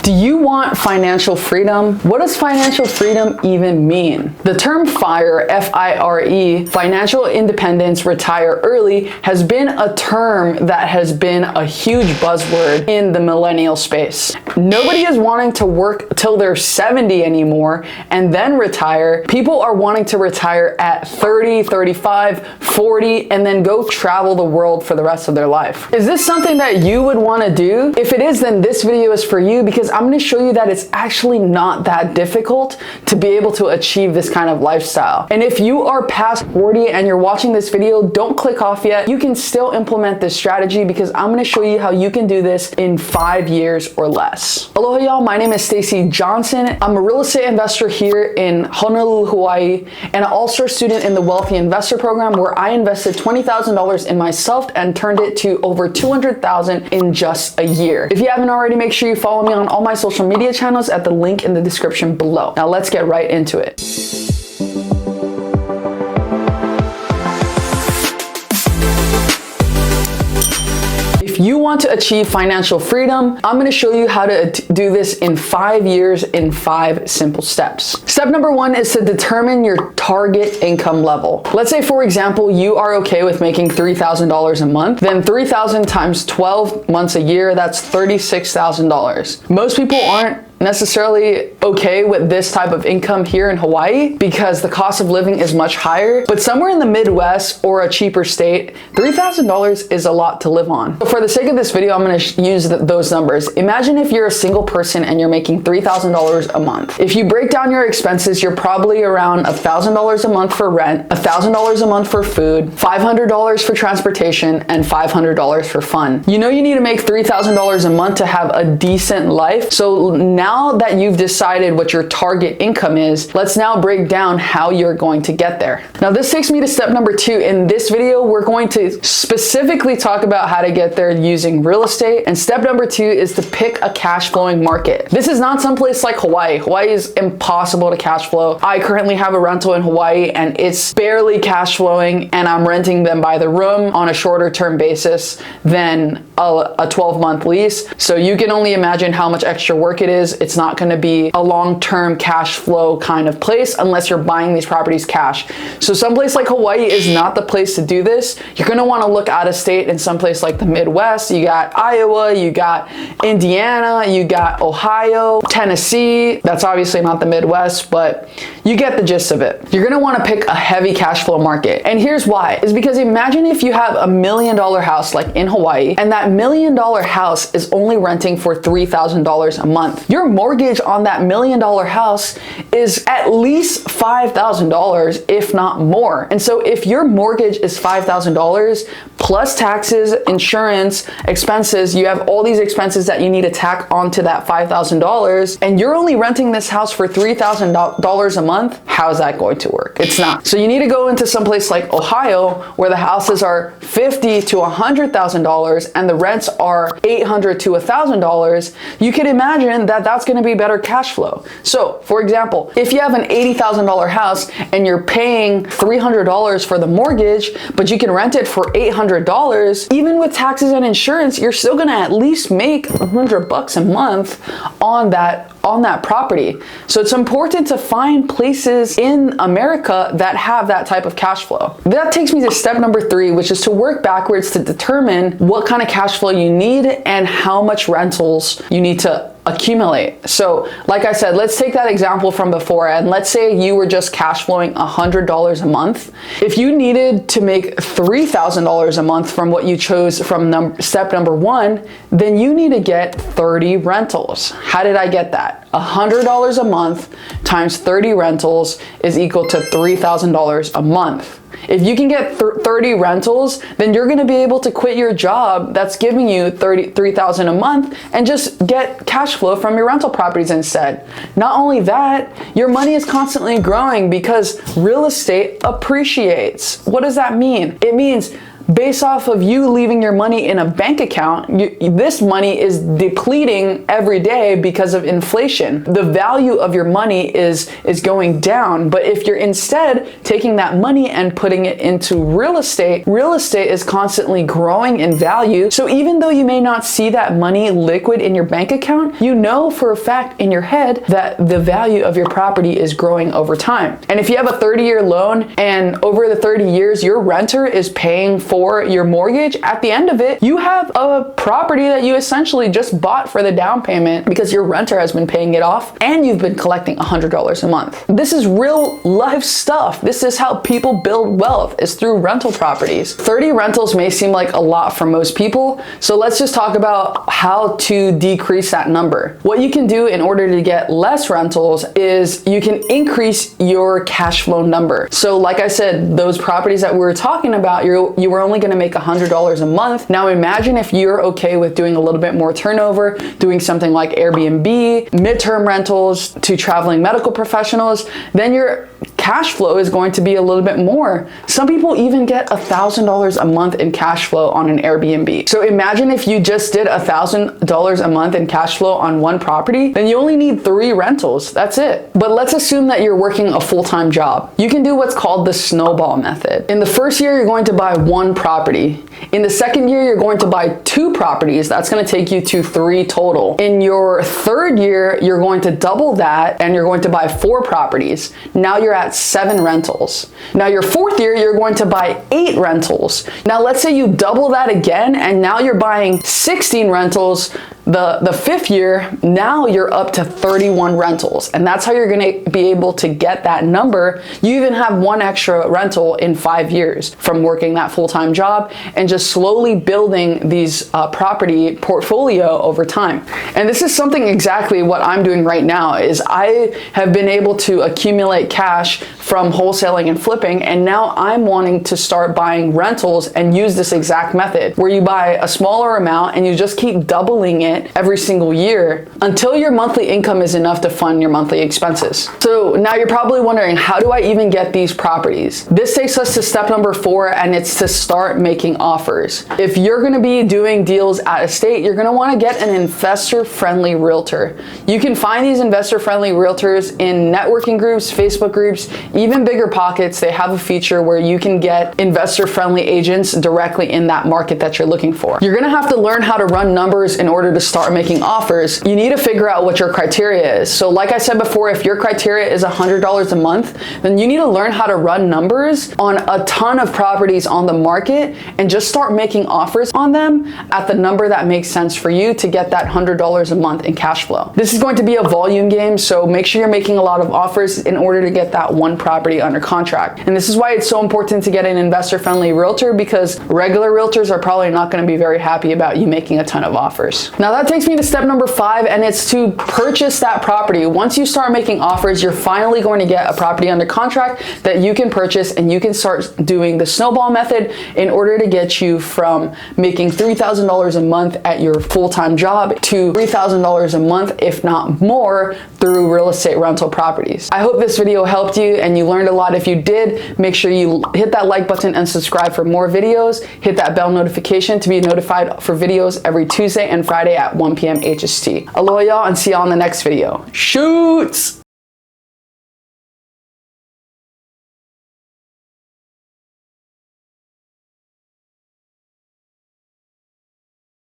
Do you want financial freedom? What does financial freedom even mean? The term FIRE, F-I-R-E, financial independence, retire early, has been a term that has been a huge buzzword in the millennial space. Nobody is wanting to work till they're 70 anymore and then retire. People are wanting to retire at 30, 35, 40, and then go travel the world for the rest of their life. Is this something that you would want to do? If it is, then this video is for you, because I'm going to show you that it's actually not that difficult to be able to achieve this kind of lifestyle. And if you are past 40 and you're watching this video, don't click off yet. You can still implement this strategy, because I'm going to show you how you can do this in 5 years or less. Aloha y'all, my name is Stacy Johnson. I'm a real estate investor here in Honolulu, Hawaii, and an all-star student in the Wealthy Investor Program, where I invested $20,000 in myself and turned it to over $200,000 in just a year. If you haven't already, make sure you follow me on all my social media channels at the link in the description below. Now let's get right into it. If you want to achieve financial freedom, I'm going to show you how to do this in 5 years in 5 simple steps. Step number 1 is to determine your target income level. Let's say, for example, you are okay with making $3,000 a month. Then 3,000 times 12 months a year, that's $36,000. Most people aren't necessarily okay with this type of income here in Hawaii because the cost of living is much higher, but somewhere in the Midwest or a cheaper state, $3,000 is a lot to live on. So for the sake of this video, I'm going to use those numbers. Imagine if you're a single person and you're making $3,000 a month. If you break down your expenses, you're probably around $1,000 a month for rent, $1,000 a month for food, $500 for transportation, and $500 for fun. You know you need to make $3,000 a month to have a decent life. So now that you've decided what your target income is, let's now break down how you're going to get there. Now this takes me to step number 2. In this video, we're going to specifically talk about how to get there using real estate. And step number 2 is to pick a cash flowing market. This is not someplace like Hawaii. Hawaii is impossible to cash flow. I currently have a rental in Hawaii and it's barely cash flowing, and I'm renting them by the room on a shorter term basis than a 12-month lease. So you can only imagine how much extra work it is. It's not going to be a long-term cash flow kind of place unless you're buying these properties cash. So someplace like Hawaii is not the place to do this. You're going to want to look out of state in someplace like the Midwest. You got Iowa, you got Indiana, you got Ohio, Tennessee. That's obviously not the Midwest, but you get the gist of it. You're going to want to pick a heavy cash flow market. And here's why. Is because imagine if you have $1 million house like in Hawaii, and that $1 million house is only renting for $3,000 a month. Your mortgage on that $1 million house is at least $5,000, if not more. And so if your mortgage is $5,000 plus taxes, insurance, expenses, you have all these expenses that you need to tack onto that $5,000, and you're only renting this house for $3,000 a month, how's that going to work? It's not. So you need to go into someplace like Ohio, where the houses are $50,000 to $100,000 and the rents are $800 to $1,000. You can imagine that that's going to be better cash flow. So for example, if you have an $80,000 house and you're paying $300 for the mortgage, but you can rent it for $800, even with taxes and insurance, you're still going to at least make $100 a month on that property. So it's important to find places in America that have that type of cash flow. That takes me to step number 3, which is to work backwards to determine what kind of cash flow you need and how much rentals you need to accumulate. So like I said, let's take that example from before, and let's say you were just cash flowing $100 a month. If you needed to make $3,000 a month from what you chose from step number 1, then you need to get 30 rentals. How did I get that? $100 a month times 30 rentals is equal to $3,000 a month. If you can get 30 rentals, then you're going to be able to quit your job that's giving you $33,000 a month and just get cash flow from your rental properties instead. Not only that, your money is constantly growing because real estate appreciates. What does that mean? It means based off of you leaving your money in a bank account, this money is depleting every day because of inflation. The value of your money is going down. But if you're instead taking that money and putting it into real estate is constantly growing in value. So even though you may not see that money liquid in your bank account, you know for a fact in your head that the value of your property is growing over time. And if you have a 30-year loan and over the 30 years your renter is paying for your mortgage, at the end of it, you have a property that you essentially just bought for the down payment because your renter has been paying it off and you've been collecting $100 a month. This is real life stuff. This is how people build wealth, is through rental properties. 30 rentals may seem like a lot for most people, so let's just talk about how to decrease that number. What you can do in order to get less rentals is you can increase your cash flow number. So like I said, those properties that we were talking about, you were only going to make $100 a month. Now imagine if you're okay with doing a little bit more turnover, doing something like Airbnb, midterm rentals to traveling medical professionals, then your cash flow is going to be a little bit more. Some people even get $1,000 a month in cash flow on an Airbnb. So imagine if you just did $1,000 a month in cash flow on one property, then you only need 3 rentals. That's it. But let's assume that you're working a full-time job. You can do what's called the snowball method. In the first year, you're going to buy 1 property. In the second year, you're going to buy 2 properties. That's going to take you to 3 total. In your third year, you're going to double that and you're going to buy 4 properties. Now you're at 7 rentals. Now your fourth year, you're going to buy 8 rentals. Now let's say you double that again and now you're buying 16 rentals. The fifth year, now you're up to 31 rentals. And that's how you're going to be able to get that number. You even have 1 extra rental in 5 years from working that full-time job and just slowly building these property portfolio over time. And this is something exactly what I'm doing right now. Is I have been able to accumulate cash from wholesaling and flipping, and now I'm wanting to start buying rentals and use this exact method where you buy a smaller amount and you just keep doubling it every single year until your monthly income is enough to fund your monthly expenses. So now you're probably wondering, how do I even get these properties? This takes us to step number 4, and it's to start making offers. If you're going to be doing deals out of state, you're going to want to get an investor-friendly realtor. You can find these investor-friendly realtors in networking groups, Facebook groups, even Bigger Pockets. They have a feature where you can get investor-friendly agents directly in that market that you're looking for. You're going to have to learn how to run numbers in order to start making offers. You need to figure out what your criteria is. So like I said before, if your criteria is $100 a month, then you need to learn how to run numbers on a ton of properties on the market and just start making offers on them at the number that makes sense for you to get that $100 a month in cash flow. This is going to be a volume game, so make sure you're making a lot of offers in order to get that 1 property under contract. And this is why it's so important to get an investor-friendly realtor, because regular realtors are probably not going to be very happy about you making a ton of offers. Now that takes me to step number 5, and it's to purchase that property. Once you start making offers, you're finally going to get a property under contract that you can purchase, and you can start doing the snowball method in order to get you from making $3,000 a month at your full-time job to $3,000 a month, if not more, through real estate rental properties. I hope this video helped you and you learned a lot. If you did, make sure you hit that like button and subscribe for more videos. Hit that bell notification to be notified for videos every Tuesday and Friday at 1 p.m. HST. Aloha y'all, and see y'all in the next video. Shoots!